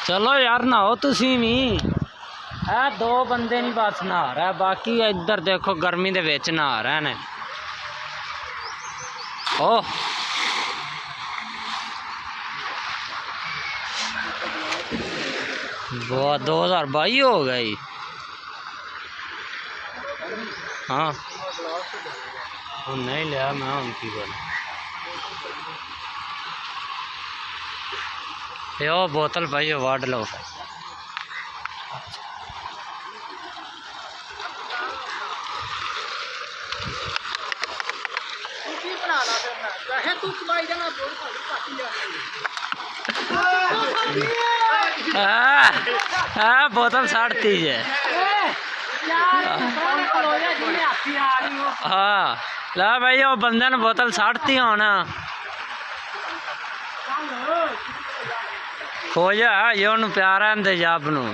चलो यार नहाओ तुसी भी। है दो बंदे नहीं बस नहा रहा, बाकी इधर देखो गर्मी दे विच नहा रहे ने। ओ 2022 हो गई। हाँ नहीं लिया मैं उनकी बोल। यो बोतल भाई वाड़ लो। बोतल साड़ती है। हाँ ला भाई वो बंदे ने बोतल साड़ती होना। खोजा ये प्यारा इंतजाब नू।